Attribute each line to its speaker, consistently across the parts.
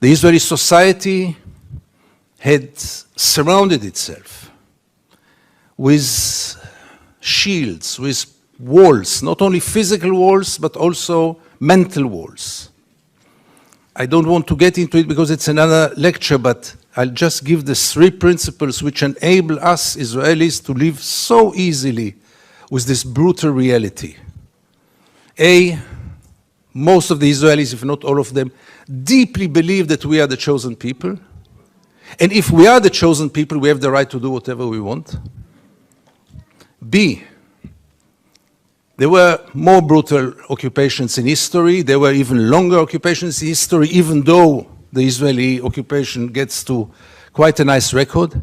Speaker 1: The Israeli society had surrounded itself with shields, with walls, not only physical walls, but also mental walls. I don't want to get into it because it's another lecture, but I'll just give the 3 principles which enable us Israelis to live so easily with this brutal reality. A, most of the Israelis, if not all of them, deeply believe that we are the chosen people. And if we are the chosen people, we have the right to do whatever we want. B, there were more brutal occupations in history. There were even longer occupations in history, even though the Israeli occupation gets to quite a nice record.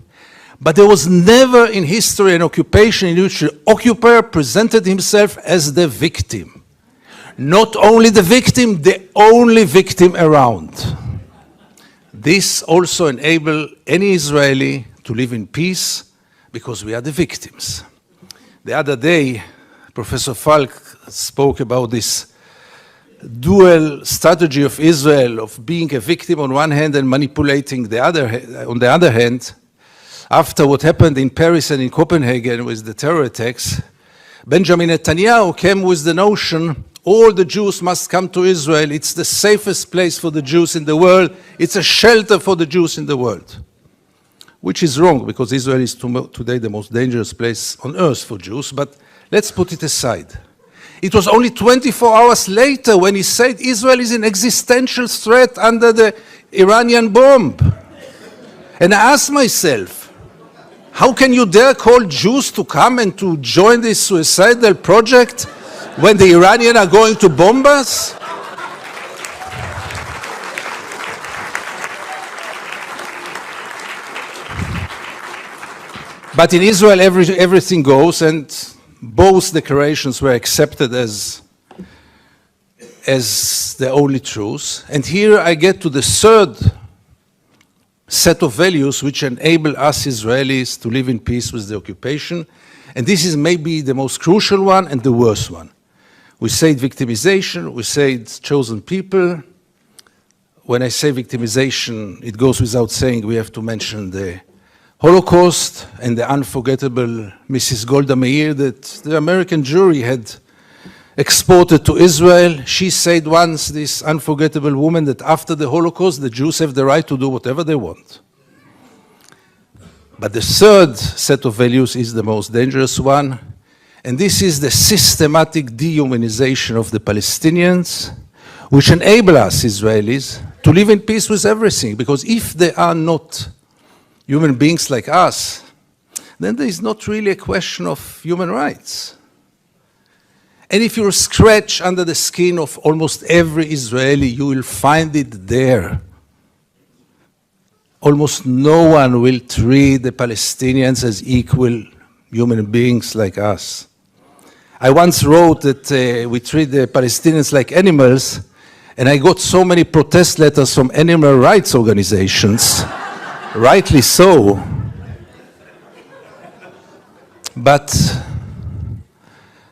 Speaker 1: But there was never in history an occupation in which the occupier presented himself as the victim. Not only the victim, the only victim around. This also enables any Israeli to live in peace because we are the victims. The other day, Professor Falk spoke about this dual strategy of Israel of being a victim on one hand and manipulating on the other hand. After what happened in Paris and in Copenhagen with the terror attacks, Benjamin Netanyahu came with the notion all the Jews must come to Israel. It's the safest place for the Jews in the world. It's a shelter for the Jews in the world. Which is wrong, because Israel is today the most dangerous place on earth for Jews, but let's put it aside. It was only 24 hours later when he said Israel is an existential threat under the Iranian bomb. And I asked myself, how can you dare call Jews to come and to join this suicidal project when the Iranians are going to bomb us? But in Israel, everything goes, and both declarations were accepted as the only truth. And here I get to the 3rd set of values which enable us Israelis to live in peace with the occupation. And this is maybe the most crucial one and the worst one. We say victimization, we say chosen people. When I say victimization, it goes without saying we have to mention the Holocaust and the unforgettable Mrs. Golda Meir that the American jury had exported to Israel. She said once, this unforgettable woman, that after the Holocaust, the Jews have the right to do whatever they want. But the 3rd set of values is the most dangerous one, and this is the systematic dehumanization of the Palestinians, which enable us Israelis to live in peace with everything, because if they are not human beings like us, then there is not really a question of human rights. And if you scratch under the skin of almost every Israeli, you will find it there. Almost no one will treat the Palestinians as equal human beings like us. I once wrote that we treat the Palestinians like animals, and I got so many protest letters from animal rights organizations. Rightly so. But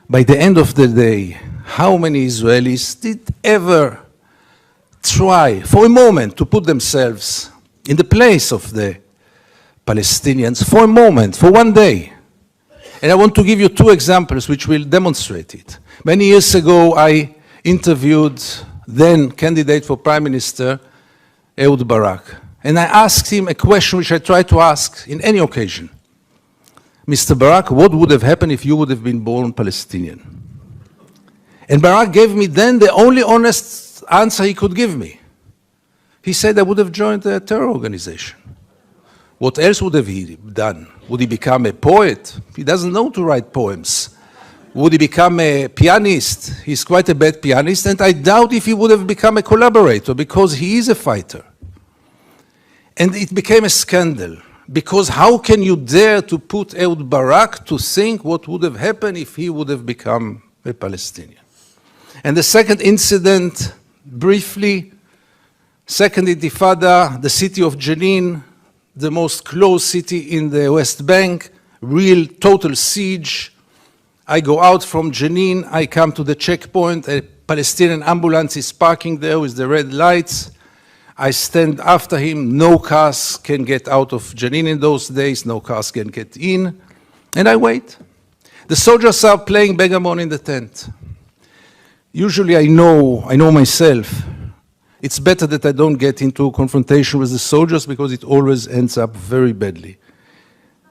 Speaker 1: by the end of the day, how many Israelis did ever try for a moment to put themselves in the place of the Palestinians for a moment, for one day? And I want to give you 2 examples which will demonstrate it. Many years ago, I interviewed then candidate for Prime Minister, Ehud Barak. And I asked him a question which I try to ask in any occasion. Mr. Barak, what would have happened if you would have been born Palestinian? And Barak gave me then the only honest answer he could give me. He said I would have joined a terror organization. What else would have he done? Would he become a poet? He doesn't know to write poems. Would he become a pianist? He's quite a bad pianist, and I doubt if he would have become a collaborator, because he is a fighter. And it became a scandal, because how can you dare to put Ehud Barak to think what would have happened if he would have become a Palestinian? And the second incident, briefly, Second Intifada, the city of Jenin, the most closed city in the West Bank, real total siege. I go out from Jenin, I come to the checkpoint, a Palestinian ambulance is parking there with the red lights. I stand after him. No cars can get out of Jenin in those days. No cars can get in. And I wait. The soldiers are playing backgammon in the tent. Usually I know myself. It's better that I don't get into a confrontation with the soldiers because it always ends up very badly.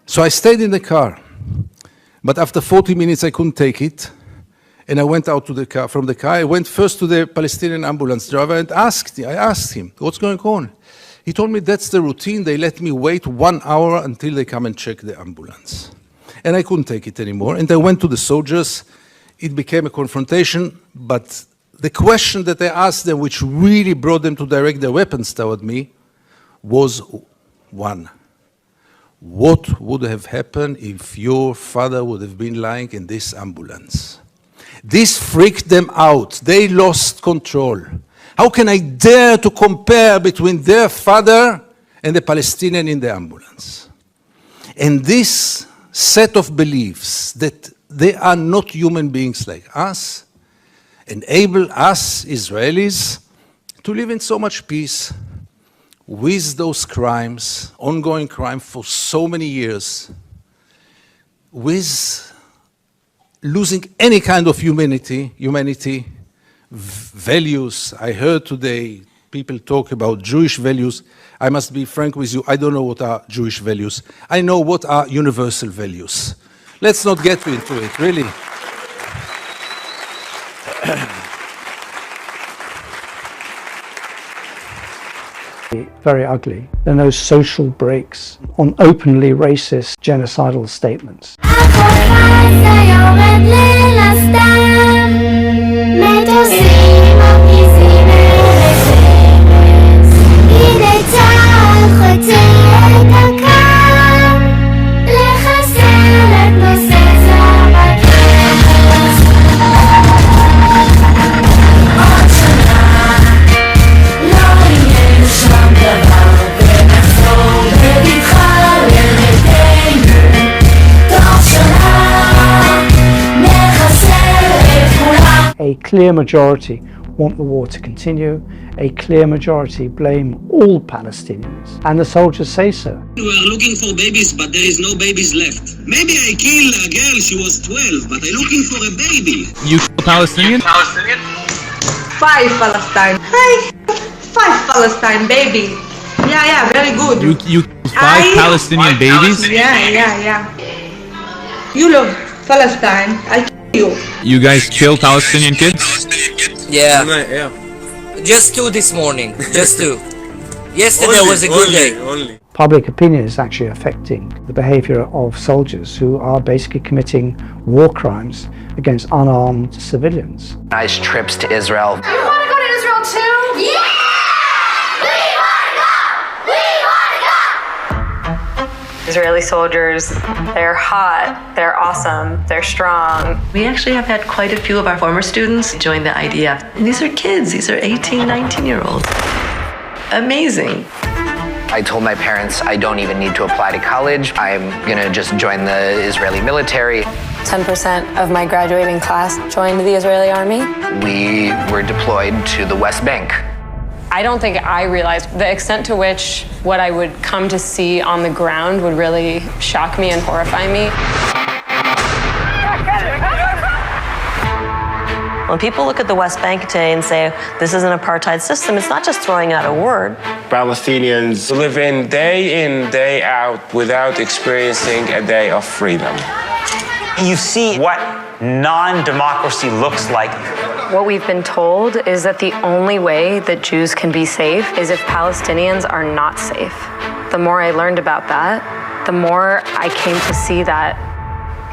Speaker 1: So I stayed in the car. But after 40 minutes I couldn't take it. And I went out from the car. I went first to the Palestinian ambulance driver and I asked him, what's going on? He told me that's the routine. They let me wait 1 hour until they come and check the ambulance. And I couldn't take it anymore. And I went to the soldiers. It became a confrontation, but the question that I asked them, which really brought them to direct their weapons toward me, was one. What would have happened if your father would have been lying in this ambulance? This freaked them out. They lost control. How can I dare to compare between their father and the Palestinian in the ambulance? And this set of beliefs that they are not human beings like us enable us, Israelis, to live in so much peace with those crimes, ongoing crime for so many years, with losing any kind of humanity, values. I heard today people talk about Jewish values. I must be frank with you, I don't know what are Jewish values. I know what are universal values. Let's not get into it, really.
Speaker 2: Very ugly. There are no social breaks on openly racist, genocidal statements. A clear majority want the war to continue. A clear majority blame all Palestinians, and the soldiers say so.
Speaker 3: We are looking for babies, but there is no babies left. Maybe I killed a girl, she was 12, but I'm looking for a baby.
Speaker 4: You Palestinian?
Speaker 5: 5 Palestine. Hi. 5 Palestine baby. Yeah, very good.
Speaker 4: You 5 Palestinian babies?
Speaker 5: Yeah. You love Palestine. I kill you.
Speaker 4: You guys kill Palestinian kids?
Speaker 6: Yeah. Just 2 this morning. Just 2. Yesterday was a good day.
Speaker 2: Public opinion is actually affecting the behavior of soldiers who are basically committing war crimes against unarmed civilians.
Speaker 7: Nice trips to Israel.
Speaker 8: You want to go to Israel too? Yeah!
Speaker 9: Israeli soldiers, they're hot, they're awesome, they're strong.
Speaker 10: We actually have had quite a few of our former students join the IDF. And these are kids, these are 18, 19-year-olds. Amazing.
Speaker 7: I told my parents I don't even need to apply to college. I'm gonna just join the Israeli military.
Speaker 9: 10% of my graduating class joined the Israeli army.
Speaker 7: We were deployed to the West Bank.
Speaker 9: I don't think I realized the extent to which what I would come to see on the ground would really shock me and horrify me.
Speaker 10: When people look at the West Bank today and say, this is an apartheid system, it's not just throwing out a word.
Speaker 11: Palestinians live in, day out, without experiencing a day of freedom.
Speaker 12: You see what non-democracy looks like.
Speaker 9: What we've been told is that the only way that Jews can be safe is if Palestinians are not safe. The more I learned about that, the more I came to see that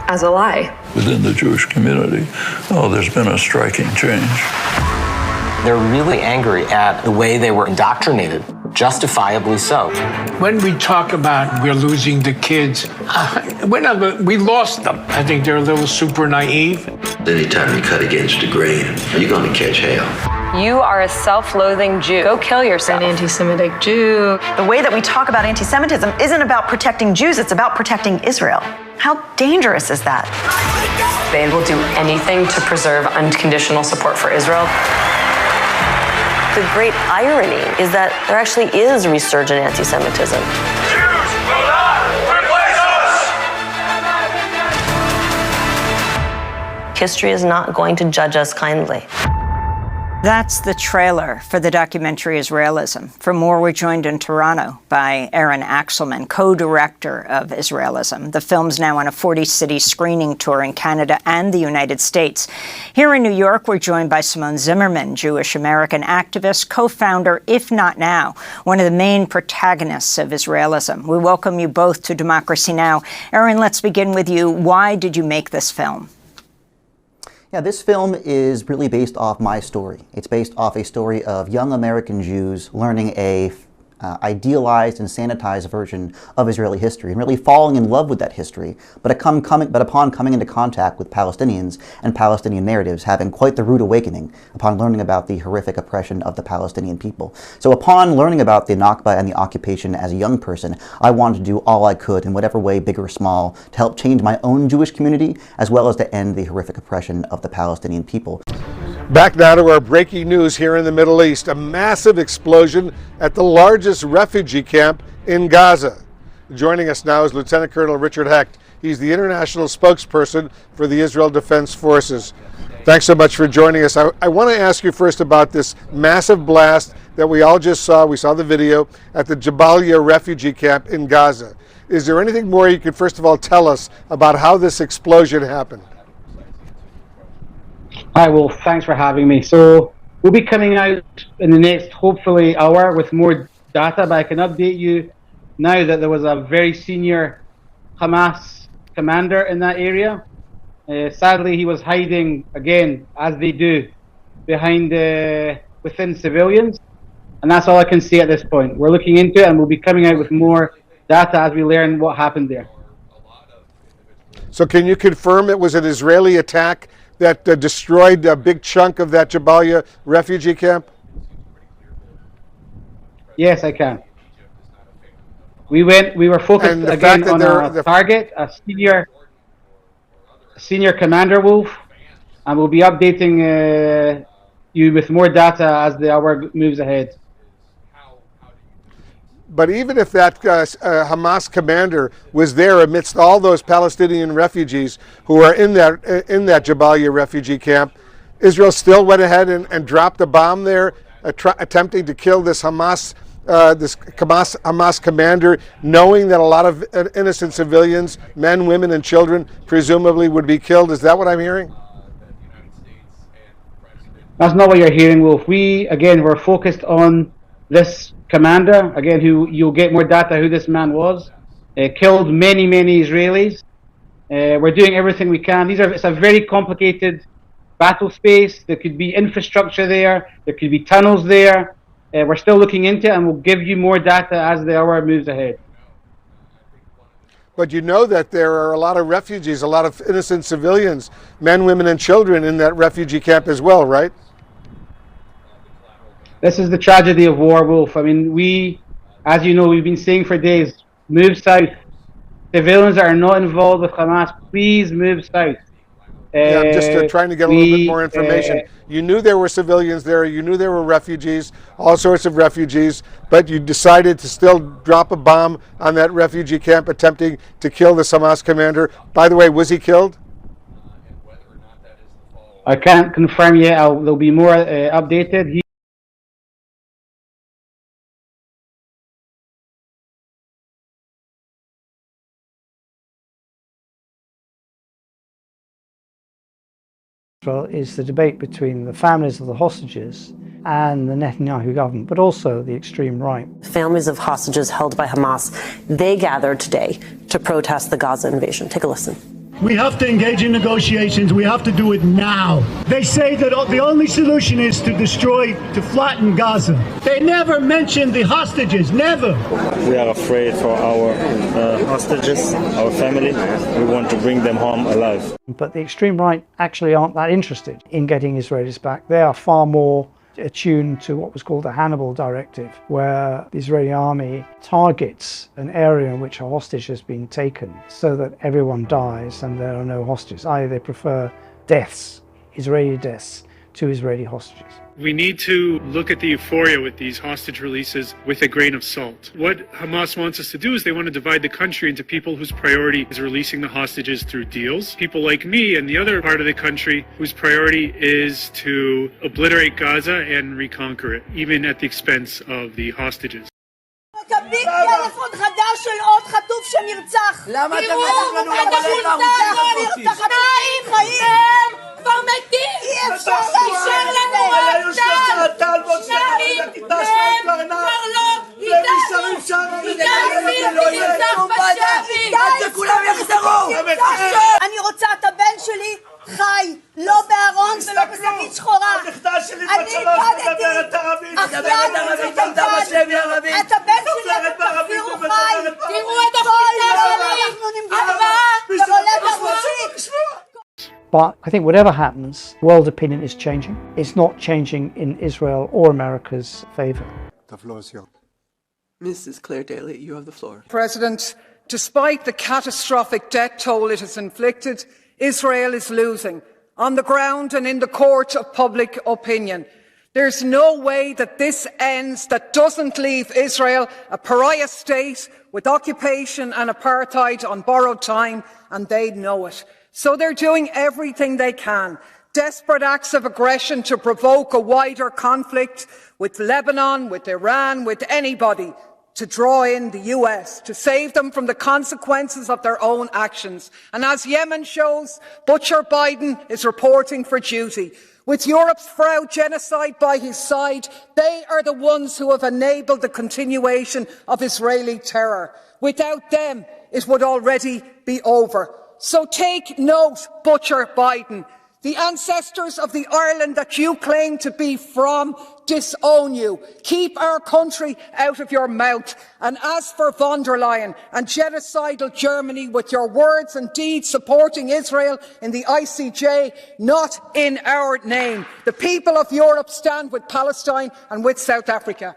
Speaker 9: as a lie.
Speaker 13: Within the Jewish community, there's been a striking change.
Speaker 12: They're really angry at the way they were indoctrinated, justifiably so.
Speaker 14: When we talk about we're losing the kids, we lost them. I think they're a little super naive.
Speaker 15: Anytime you cut against the grain, you're going to catch hell.
Speaker 9: You are a self-loathing Jew. Go kill yourself. An anti-Semitic Jew.
Speaker 16: The way that we talk about anti-Semitism isn't about protecting Jews, it's about protecting Israel. How dangerous is that?
Speaker 9: They will do anything to preserve unconditional support for Israel.
Speaker 10: The great irony is that there actually is resurgent anti-Semitism.
Speaker 17: Jews will not replace us!
Speaker 10: History is not going to judge us kindly.
Speaker 18: That's the trailer for the documentary Israelism. For more, we're joined in Toronto by Aaron Axelman, co-director of Israelism. The film's now on a 40-city screening tour in Canada and the United States. Here in New York, we're joined by Simone Zimmerman, Jewish-American activist, co-founder, if not now, one of the main protagonists of Israelism. We welcome you both to Democracy Now! Aaron, let's begin with you. Why did you make this film?
Speaker 19: Yeah, this film is really based off my story. It's based off a story of young American Jews learning a idealized and sanitized version of Israeli history and really falling in love with that history, but upon coming into contact with Palestinians and Palestinian narratives, having quite the rude awakening upon learning about the horrific oppression of the Palestinian people. So upon learning about the Nakba and the occupation as a young person, I wanted to do all I could in whatever way, big or small, to help change my own Jewish community, as well as to end the horrific oppression of the Palestinian people.
Speaker 20: Back now to our breaking news here in the Middle East. A massive explosion at the largest refugee camp in Gaza. Joining us now is Lieutenant Colonel Richard Hecht. He's the international spokesperson for the Israel Defense Forces. Thanks so much for joining us. I want to ask you first about this massive blast that we all just saw. We saw the video at the Jabalia refugee camp in Gaza. Is there anything more you could first of all tell us about how this explosion happened?
Speaker 21: Hi, well, thanks for having me. So we'll be coming out in the next, hopefully, hour with more data, but I can update you now that there was a very senior Hamas commander in that area. Sadly, he was hiding, again, as they do, behind within civilians, and that's all I can say at this point. We're looking into it, and we'll be coming out with more data as we learn what happened there.
Speaker 20: So can you confirm it was an Israeli attack that destroyed a big chunk of that Jabalia refugee camp?
Speaker 21: Yes, I can. We were focused again on a target, a senior commander, Wolf, and we'll be updating you with more data as the hour moves ahead.
Speaker 20: But even if that Hamas commander was there amidst all those Palestinian refugees who are in that Jabalia refugee camp, Israel still went ahead and dropped a bomb there, attempting to kill this Hamas commander, knowing that a lot of innocent civilians, men, women, and children, presumably would be killed. Is that what I'm hearing?
Speaker 21: That's not what you're hearing, Wolf. We're focused on this commander, again, who you'll get more data who this man was, killed many Israelis. We're doing everything we can. It's a very complicated battle space. There could be infrastructure there. There could be tunnels there. We're still looking into it, and we'll give you more data as the hour moves ahead.
Speaker 20: But you know that there are a lot of refugees, a lot of innocent civilians, men, women, and children in that refugee camp as well, right?
Speaker 21: This is the tragedy of war, Wolf. I mean, as you know, we've been saying for days, move south. Civilians that are not involved with Hamas, please move south.
Speaker 20: Yeah, I'm just trying to get a little bit more information. You knew there were civilians there, you knew there were refugees, all sorts of refugees, but you decided to still drop a bomb on that refugee camp attempting to kill the Hamas commander. By the way, was he killed?
Speaker 21: I can't confirm yet. There'll be more updated.
Speaker 2: Is the debate between the families of the hostages and the Netanyahu government, but also the extreme right.
Speaker 10: Families of hostages held by Hamas, they gathered today to protest the Gaza invasion. Take a listen.
Speaker 22: We have to engage in negotiations. We have to do it now. They say that the only solution is to flatten Gaza. They never mentioned the hostages, never.
Speaker 23: We are afraid for our hostages, our family. We want to bring them home alive.
Speaker 2: But the extreme right actually aren't that interested in getting Israelis back. They are far more attuned to what was called the Hannibal Directive, where the Israeli army targets an area in which a hostage has been taken so that everyone dies and there are no hostages. They prefer deaths, Israeli deaths, to Israeli hostages.
Speaker 1: We need to look at the euphoria with these hostage releases with a grain of salt. What Hamas wants us to do is they want to divide the country into people whose priority is releasing the hostages through deals, people like me and the other part of the country whose priority is to obliterate Gaza and reconquer it, even at the expense of the hostages.
Speaker 8: מקבלים טלפון חדש של עוד חטוף שנרצח. למה אתם מדברים לנו לבלט הערוץ הזאת? שניים מהם כבר מתים. אי אפשר לאשר לנו רק טל. שניים מהם כבר לא איתנו. איתי נרצח בשבי. עד שכולם יחזרו. אני רוצה את הבן שלי חי, לא בארון ולא בשקית שחורה. אני איבדתי אחיין מצוקתן. את הבן שלי אתם תחזירו חי. תראו את החולצה שלי. אנחנו נמגעים ורולט הראשית.
Speaker 2: But I think whatever happens, world opinion is changing. It's not changing in Israel or America's favor.
Speaker 3: The floor is yours.
Speaker 5: Mrs. Claire Daly, you have the floor.
Speaker 24: President, despite the catastrophic death toll it has inflicted, Israel is losing on the ground and in the court of public opinion. There's no way that this ends that doesn't leave Israel a pariah state with occupation and apartheid on borrowed time, and they know it. So they're doing everything they can. Desperate acts of aggression to provoke a wider conflict with Lebanon, with Iran, with anybody, to draw in the US, to save them from the consequences of their own actions. And as Yemen shows, Butcher Biden is reporting for duty. With Europe's froward genocide by his side, they are the ones who have enabled the continuation of Israeli terror. Without them, it would already be over. So take note, Butcher Biden. The ancestors of the Ireland that you claim to be from disown you. Keep our country out of your mouth. And as for von der Leyen and genocidal Germany, with your words and deeds supporting Israel in the ICJ, not in our name. The people of Europe stand with Palestine and with South Africa.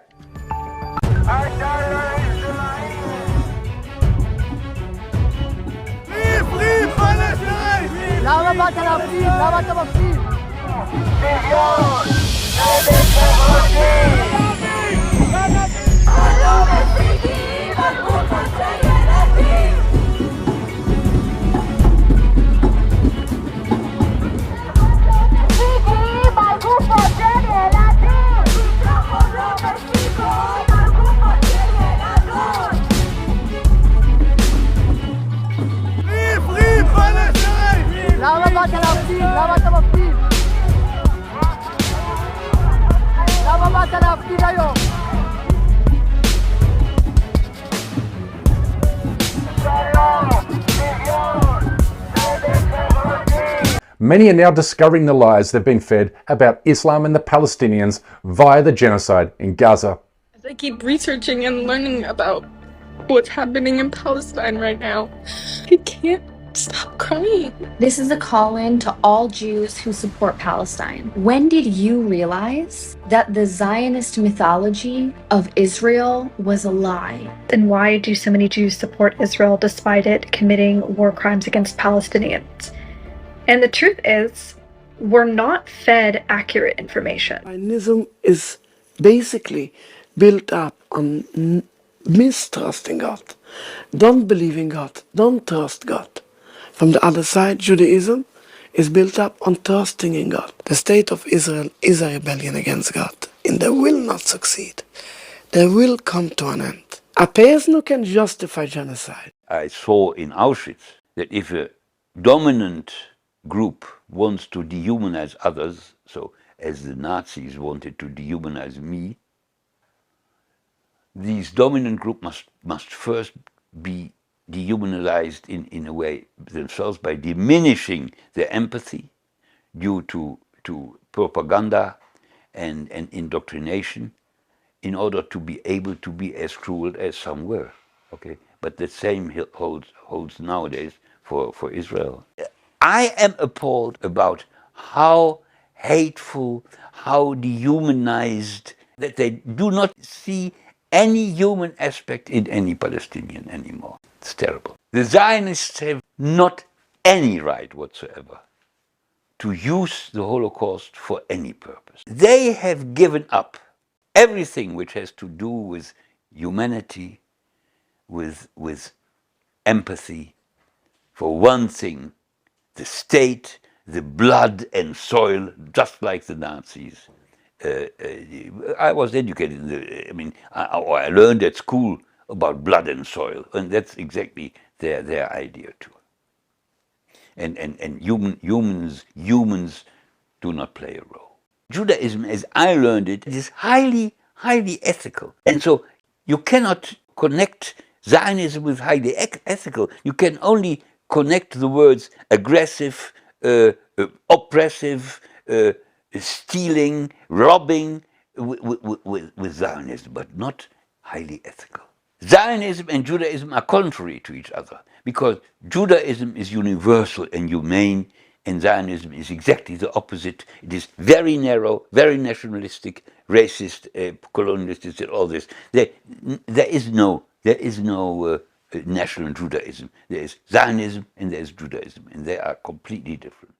Speaker 8: Leave Palestine! למה באת להפסיד? למה אתה מפסיד? שוויון! צדק חברתי! לא מפסידים על גופות של ילדים! מפסידים על גופות של ילדים! לא מפסידים על גופות של ילדות! Leave Palestine! למה באת להפסיד? למה אתה מפסיד? למה באת להפסיד היום?
Speaker 25: Many are now discovering the lies they've been fed about Islam and the Palestinians via the genocide in Gaza.
Speaker 26: As I keep researching and learning about what's happening in Palestine right now, I can't stop crying.
Speaker 27: This is a call-in to all Jews who support Palestine. When did you realize that the Zionist mythology of Israel was a lie?
Speaker 28: And why do so many Jews support Israel despite it committing war crimes against Palestinians? And the truth is, we're not fed accurate information.
Speaker 5: Zionism is basically built up on mistrusting God. Don't believe in God. Don't trust God. From the other side, Judaism is built up on trusting in God. The state of Israel is a rebellion against God, and they will not succeed. They will come to an end. A person who can justify genocide.
Speaker 29: I saw in Auschwitz that if a dominant group wants to dehumanize others, so as the Nazis wanted to dehumanize me, these dominant group must first be dehumanized in a way themselves by diminishing their empathy due to propaganda and indoctrination in order to be able to be as cruel as some were. Okay, but the same holds nowadays for Israel. I am appalled about how hateful, how dehumanized, that they do not see any human aspect in any Palestinian anymore. It's terrible. The Zionists have not any right whatsoever to use the Holocaust for any purpose. They have given up everything which has to do with humanity, with empathy, for one thing, the state, the blood and soil, just like the Nazis. I was educated in the, I learned at school about blood and soil, and that's exactly their idea too. And humans do not play a role. Judaism, as I learned it, is highly ethical. And so you cannot connect Zionism with highly ethical. You can only connect the words aggressive, oppressive, stealing, robbing with Zionism, but not highly ethical. Zionism and Judaism are contrary to each other because Judaism is universal and humane, and Zionism is exactly the opposite. It is very narrow, very nationalistic, racist, colonialist, and all this. There is no national Judaism. There is Zionism and there is Judaism, and they are completely different.